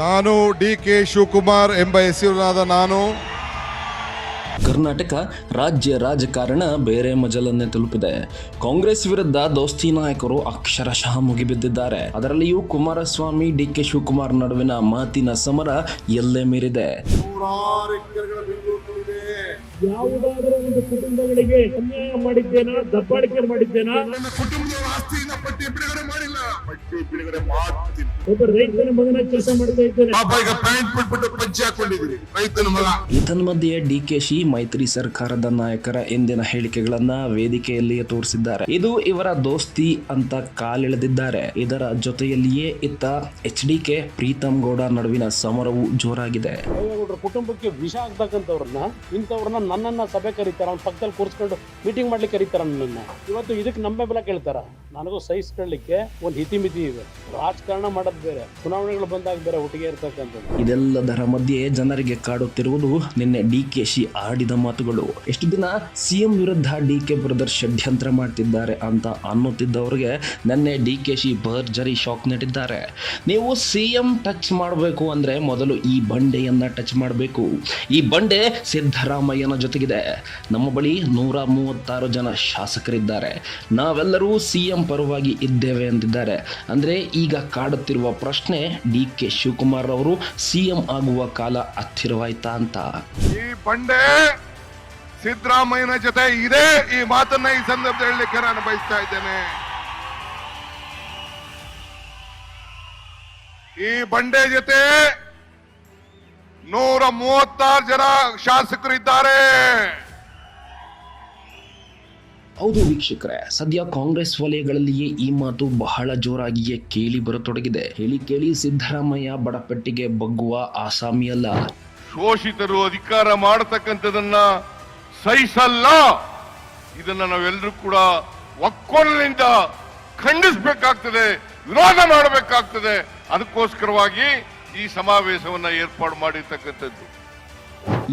ನಾನು ಡಿ.ಕೆ. ಶಿವಕುಮಾರ್ ಎಂಬ ಹೆಸರಿನಾದ ನಾನು ಕರ್ನಾಟಕ ರಾಜ್ಯ ರಾಜಕಾರಣ ಬೇರೆ ಮಜಲನ್ನೇ ತಲುಪಿದೆ. ಕಾಂಗ್ರೆಸ್ ವಿರುದ್ಧ ದೋಸ್ತಿ ನಾಯಕರು ಅಕ್ಷರಶಃ ಮುಗಿಬಿದ್ದಿದ್ದಾರೆ. ಅದರಲ್ಲಿಯೂ ಕುಮಾರಸ್ವಾಮಿ ಡಿ.ಕೆ. ಶಿವಕುಮಾರ್ ನಡುವಿನ ಮಾತಿನ ಸಮರ ಎಲ್ಲೇ ಮೀರಿದೆ. ಯಾವುದಾದರೂ ಒಂದು ಕುಟುಂಬಗಳಿಗೆ ಅನ್ಯಾಯ ಮಾಡಿದ್ದೇನಾ, ದಬ್ಬಾಳಿಕೆ ಮಾಡಿದ್ದೇನಾ? ನನ್ನ ಕುಟುಂಬದ ಆಸ್ತಿಯಿಂದ ಪಟ್ಟಿ ಬಿಡುಗಡೆ ಮಾಡಿಲ್ಲ, ಪಟ್ಟಿ ಬಿಡುಗಡೆ ಮಾಡ್ತೀನಿ. ಒಬ್ಬ ರೈತನ ಮಗನ ಕೆಲಸ ಮಾಡ್ತಾ ಇದ್ದೇನೆ. ಈಗ ಪ್ಯಾಂಟ್ ಬಿಟ್ಬಿಟ್ಟು ಪಂಚೆ ಹಾಕೊಂಡಿದ್ದೀನಿ, ರೈತನ ಮಗ. ಇದನ್ಮಧ್ಯೆ ಡಿ.ಕೆ.ಶಿ ಮೈತ್ರಿ ಸರ್ಕಾರದ ನಾಯಕರ ಎಂದಿನ ಹೇಳಿಕೆಗಳನ್ನ ವೇದಿಕೆಯಲ್ಲಿಯೇ ತೋರಿಸಿದ್ದಾರೆ. ಇದು ಇವರ ದೋಸ್ತಿ ಅಂತ ಕಾಲೆಳೆದಿದ್ದಾರೆ. ಇದರ ಜೊತೆಯಲ್ಲಿಯೇ ಇತ್ತ ಎಚ್.ಡಿ.ಕೆ. ಪ್ರೀತಮ್ ಗೌಡ ನಡುವಿನ ಸಮರವು ಜೋರಾಗಿದೆ. ಕುಟುಂಬಕ್ಕೆ ವಿಷ ಆಗ್ತಕ್ಕಂಥವ್ರನ್ನ ಇಂಥವ್ರನ್ನ ನನ್ನನ್ನ ಸಭೆ ಕರೀತಾರ, ಅವ್ನ ಪಕ್ಕದಲ್ಲಿ ಕೂರಿಸ್ಕೊಂಡು ಮೀಟಿಂಗ್ ಮಾಡ್ಲಿಕ್ಕೆ ಕರೀತಾರ. ನನ್ನ ಇವತ್ತು ಇದಕ್ಕೆ ನಮ್ಮ ಬೆಂಬಲ ಕೇಳ್ತಾರ. ನನಗೂ ಸಹಿಸ್ಕೊಳ್ಳಿಕ್ಕೆ ಒಂದು ಹಿತಿಮಿತಿ ಇದೆ. ರಾಜಕಾರಣ ಮಾಡೋದು ಬೇರೆ, ಚುನಾವಣೆಗಳು ಬಂದಾಗ ಬೇರೆ ಒಟ್ಟಿಗೆ ಇರ್ತಕ್ಕಂಥದ್ದು. ಇದೆಲ್ಲದರ ಮಧ್ಯೆ ಜನರಿಗೆ ಕಾಡುತ್ತಿರುವುದು ನಿನ್ನೆ ಡಿ.ಕೆ.ಶಿ ಆಡಿದ ಮಾತುಗಳು. ಎಷ್ಟು ದಿನ ಸಿಎಂ ವಿರುದ್ಧ ಡಿ.ಕೆ. ಬ್ರದರ್ ಷಡ್ಯಂತ್ರ ಮಾಡ್ತಿದ್ದಾರೆ ಅಂತ ಅನ್ನುತ್ತಿದ್ದವರಿಗೆ ನಿನ್ನೆ ಡಿ.ಕೆ.ಶಿ ಭರ್ಜರಿ ಶಾಕ್ ನೀಡಿದ್ದಾರೆ. ನೀವು ಸಿಎಂ ಟಚ್ ಮಾಡಬೇಕು ಅಂದ್ರೆ ಮೊದಲು ಈ ಬಂಡೆಯನ್ನ ಟಚ್ ಮಾಡಬೇಕು. ಈ ಬಂಡೆ ಸಿದ್ದರಾಮಯ್ಯನ ಜೊತೆಗಿದೆ. ನಮ್ಮ ಬಳಿ 136 ಜನ ಶಾಸಕರಿದ್ದಾರೆ. ನಾವೆಲ್ಲರೂ ಸಿಎಂ ಪರವಾಗಿ ಇದ್ದೇವೆ ಎಂದಿದ್ದಾರೆ. ಅಂದ್ರೆ ಈಗ ಕಾಡುತ್ತಿರುವ ಪ್ರಶ್ನೆ, ಡಿ.ಕೆ. ಶಿವಕುಮಾರ್ ಅವರು ಸಿಎಂ ಆಗುವ ಕಾಲ ಹತ್ತಿರವಾಯ್ತಾ ಅಂತ. ಈ ಬಂಡೆ ಸಿದ್ದರಾಮಯ್ಯನ ಜೊತೆ ಇದೆ. ಈ ಮಾತನ್ನ ಈ ಸಂದರ್ಭದಲ್ಲಿ ಹೇಳಲಿಕ್ಕೆ ನಾನು ಬಯಸ್ತಾ ಇದ್ದೇನೆ. ಈ ಬಂಡೆ ಜೊತೆ 136 ಜನ ಶಾಸಕರಿದ್ದಾರೆ. ಹೌದು ವೀಕ್ಷಕರೇ, ಸದ್ಯ ಕಾಂಗ್ರೆಸ್ ವಲಯಗಳಲ್ಲಿಯೇ ಈ ಮಾತು ಬಹಳ ಜೋರಾಗಿಯೇ ಕೇಳಿ ಬರತೊಡಗಿದೆ. ಹೇಳಿ ಕೇಳಿ ಸಿದ್ದರಾಮಯ್ಯ ಬಡಪೆಟ್ಟಿಗೆ ಬಗ್ಗುವ ಆಸಾಮಿಯಲ್ಲ. ಶೋಷಿತರು ಅಧಿಕಾರ ಮಾಡತಕ್ಕಂಥದನ್ನ ಸಹಿಸಲ್ಲ. ಇದನ್ನ ನಾವೆಲ್ಲರೂ ಕೂಡ ಒಕ್ಕೊಲಿನಿಂದ ಖಂಡಿಸಬೇಕಾಗ್ತದೆ, ವಿರೋಧ ಮಾಡಬೇಕಾಗ್ತದೆ. ಅದಕ್ಕೋಸ್ಕರವಾಗಿ ಈ ಸಮಾವೇಶವನ್ನ ಏರ್ಪಾಡು ಮಾಡಿರ್ತಕ್ಕಂಥದ್ದು.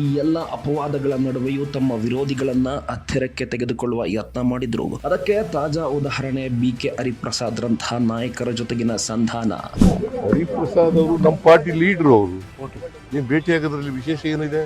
ಈ ಎಲ್ಲ ಅಪವಾದಗಳ ನಡುವೆಯೂ ತಮ್ಮ ವಿರೋಧಿಗಳನ್ನ ಹತ್ತಿರಕ್ಕೆ ತೆಗೆದುಕೊಳ್ಳುವ ಯತ್ನ ಮಾಡಿದ್ರು. ಅದಕ್ಕೆ ತಾಜಾ ಉದಾಹರಣೆ ಬಿ.ಕೆ. ಹರಿಪ್ರಸಾದ್ ರಂತಹ ನಾಯಕರ ಜೊತೆಗಿನ ಸಂಧಾನ. ಹರಿಪ್ರಸಾದ್ ಅವರು ನಮ್ಮ ಪಾರ್ಟಿ ಲೀಡರ್. ಅವರು ನೀವು ಭೇಟಿಯಾಗೋದ್ರಲ್ಲಿ ವಿಶೇಷ ಏನಿದೆ?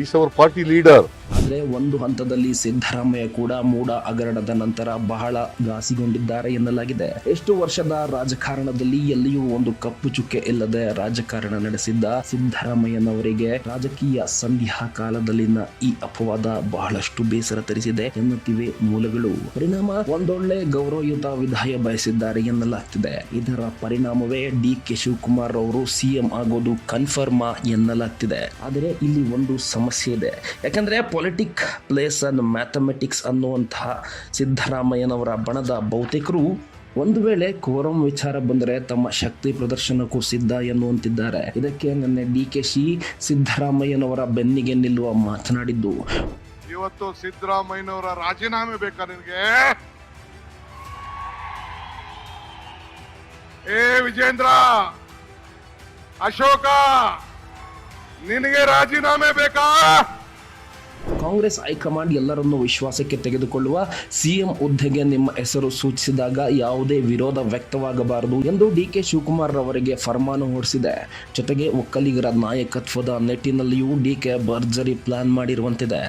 Is our party leader. ಆದ್ರೆ ಒಂದು ಹಂತದಲ್ಲಿ ಸಿದ್ದರಾಮಯ್ಯ ಕೂಡ ಮೂಡ ಹಗರಣದ ನಂತರ ಬಹಳ ಘಾಸಿಗೊಂಡಿದ್ದಾರೆ ಎನ್ನಲಾಗಿದೆ. ಎಷ್ಟು ವರ್ಷದ ರಾಜಕಾರಣದಲ್ಲಿ ಎಲ್ಲಿಯೂ ಒಂದು ಕಪ್ಪು ಚುಕ್ಕೆ ಇಲ್ಲದೆ ರಾಜಕಾರಣ ನಡೆಸಿದ್ದ ಸಿದ್ದರಾಮಯ್ಯನವರಿಗೆ ರಾಜಕೀಯ ಸಂಧ್ಯಾ ಕಾಲದಲ್ಲಿನ ಈ ಅಪವಾದ ಬಹಳಷ್ಟು ಬೇಸರ ತರಿಸಿದೆ ಎನ್ನುತ್ತಿವೆ ಮೂಲಗಳು. ಪರಿಣಾಮ ಒಂದೊಳ್ಳೆ ಗೌರವಯುತ ವಿದಾಯ ಬಯಸಿದ್ದಾರೆ ಎನ್ನಲಾಗ್ತಿದೆ. ಇದರ ಪರಿಣಾಮವೇ ಡಿ.ಕೆ. ಶಿವಕುಮಾರ್ ಅವರು ಸಿಎಂ ಆಗೋದು ಕನ್ಫರ್ಮ್ ಎನ್ನಲಾಗ್ತಿದೆ. ಆದರೆ ಇಲ್ಲಿ ಒಂದು ಸಮಸ್ಯೆ ಇದೆ. ಯಾಕಂದ್ರೆ ಪೊಲಿಟಿಕ್ ಪ್ಲೇಸ್ ಅಂಡ್ ಮ್ಯಾಥಮೆಟಿಕ್ಸ್ ಅನ್ನುವಂತಹ ಸಿದ್ದರಾಮಯ್ಯನವರ ಬಣದ ಬಹುತೇಕರು ಒಂದು ವೇಳೆ ಕೋರಂ ವಿಚಾರ ಬಂದರೆ ತಮ್ಮ ಶಕ್ತಿ ಪ್ರದರ್ಶನಕ್ಕೂ ಸಿದ್ಧ ಎನ್ನುವಂತಿದ್ದಾರೆ. ಇದಕ್ಕೆ ನನ್ನ ಡಿ.ಕೆ.ಶಿ ಸಿದ್ದರಾಮಯ್ಯನವರ ಬೆನ್ನಿಗೆ ನಿಲ್ಲುವ ಮಾತನಾಡಿದ್ದು. ಇವತ್ತು ಸಿದ್ದರಾಮಯ್ಯನವರ ರಾಜೀನಾಮೆ ಬೇಕಾ ನಿನಗೆ? ವಿಜೇಂದ್ರ, ಅಶೋಕ, ನಿನಗೆ ರಾಜೀನಾಮೆ ಬೇಕಾ? ಕಾಂಗ್ರೆಸ್ ಹೈಕಮಾಂಡ್ ಎಲ್ಲರನ್ನೂ ವಿಶ್ವಾಸಕ್ಕೆ ತೆಗೆದುಕೊಳ್ಳುವ ಸಿಎಂ ಹುದ್ದೆಗೆ ನಿಮ್ಮ ಹೆಸರು ಸೂಚಿಸಿದಾಗ ಯಾವುದೇ ವಿರೋಧ ವ್ಯಕ್ತವಾಗಬಾರದು ಎಂದು ಡಿ.ಕೆ. ಶಿವಕುಮಾರ್ ಅವರಿಗೆ ಫರ್ಮಾನು ಹೊರಡಿಸಿದೆ. ಜೊತೆಗೆ ಒಕ್ಕಲಿಗರ ನಾಯಕತ್ವದ ನಿಟ್ಟಿನಲ್ಲಿಯೂ ಡಿ.ಕೆ. ಭರ್ಜರಿ ಪ್ಲಾನ್ ಮಾಡಿರುವಂತಿದೆ.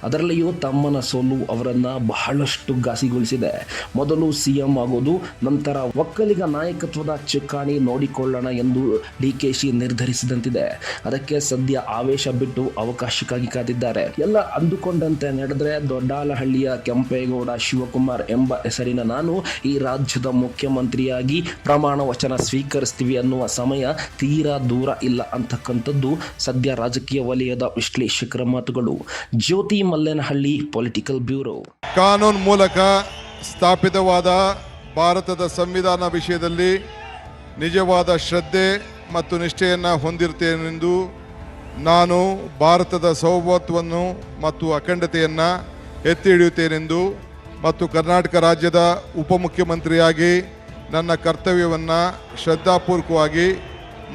ಅದರಲ್ಲಿಯೂ ತಮ್ಮನ ಸೋಲು ಅವರನ್ನ ಬಹಳಷ್ಟು ಘಾಸಿಗೊಳಿಸಿದೆ. ಮೊದಲು ಸಿಎಂ ಆಗೋದು, ನಂತರ ಒಕ್ಕಲಿಗ ನಾಯಕತ್ವದ ಚುಕ್ಕಾಣಿ ನೋಡಿಕೊಳ್ಳೋಣ ಎಂದು ಡಿ.ಕೆ.ಶಿ ನಿರ್ಧರಿಸಿದಂತಿದೆ. ಅದಕ್ಕೆ ಸದ್ಯ ಆವೇಶ ಬಿಟ್ಟು ಅವಕಾಶಕ್ಕಾಗಿ ಕಾದಿದ್ದಾರೆ. ಎಲ್ಲ ಅಂದುಕೊಂಡಂತೆ ನಡೆದರೆ ದೊಡ್ಡಾಲಹಳ್ಳಿಯ ಕೆಂಪೇಗೌಡ ಶಿವಕುಮಾರ್ ಎಂಬ ಹೆಸರಿನ ನಾನು ಈ ರಾಜ್ಯದ ಮುಖ್ಯಮಂತ್ರಿಯಾಗಿ ಪ್ರಮಾಣ ವಚನ ಸ್ವೀಕರಿಸ್ತೀವಿ ಅನ್ನುವ ಸಮಯ ತೀರಾ ದೂರ ಇಲ್ಲ ಅಂತಕ್ಕಂಥದ್ದು ಸದ್ಯ ರಾಜಕೀಯ ವಲಯದ ವಿಶ್ಲೇಷಕರ ಮಾತುಗಳು. ಜ್ಯೋತಿ ಮಲ್ಲೇನಹಳ್ಳಿ, ಪೊಲಿಟಿಕಲ್ ಬ್ಯೂರೋ. ಕಾನೂನು ಮೂಲಕ ಸ್ಥಾಪಿತವಾದ ಭಾರತದ ಸಂವಿಧಾನ ವಿಷಯದಲ್ಲಿ ನಿಜವಾದ ಶ್ರದ್ಧೆ ಮತ್ತು ನಿಷ್ಠೆಯನ್ನು ಹೊಂದಿರುತ್ತೇನೆಂದು ನಾನು ಭಾರತದ ಸಾರ್ವಭೌಮತ್ವವನ್ನು ಮತ್ತು ಅಖಂಡತೆಯನ್ನು ಎತ್ತಿ ಹಿಡಿಯುತ್ತೇನೆಂದು ಮತ್ತು ಕರ್ನಾಟಕ ರಾಜ್ಯದ ಉಪಮುಖ್ಯಮಂತ್ರಿಯಾಗಿ ನನ್ನ ಕರ್ತವ್ಯವನ್ನು ಶ್ರದ್ಧಾಪೂರ್ವಕವಾಗಿ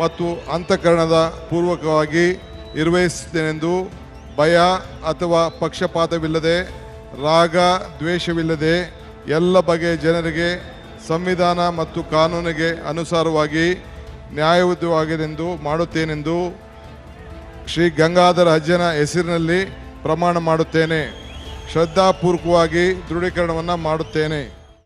ಮತ್ತು ಅಂತಃಕರಣದ ಪೂರ್ವಕವಾಗಿ ನಿರ್ವಹಿಸುತ್ತೇನೆಂದು ಭಯ ಅಥವಾ ಪಕ್ಷಪಾತವಿಲ್ಲದೆ, ರಾಗ ದ್ವೇಷವಿಲ್ಲದೆ ಎಲ್ಲ ಬಗೆಯ ಜನರಿಗೆ ಸಂವಿಧಾನ ಮತ್ತು ಕಾನೂನಿಗೆ ಅನುಸಾರವಾಗಿ ನ್ಯಾಯಯುತವಾಗಿದೆಂದು ಮಾಡುತ್ತೇನೆಂದು ಶ್ರೀ ಗಂಗಾಧರ ಅಜ್ಜನ ಹೆಸರಿನಲ್ಲಿ ಪ್ರಮಾಣ ಮಾಡುತ್ತೇನೆ. ಶ್ರದ್ಧಾಪೂರ್ವಕವಾಗಿ ದೃಢೀಕರಣವನ್ನು ಮಾಡುತ್ತೇನೆ.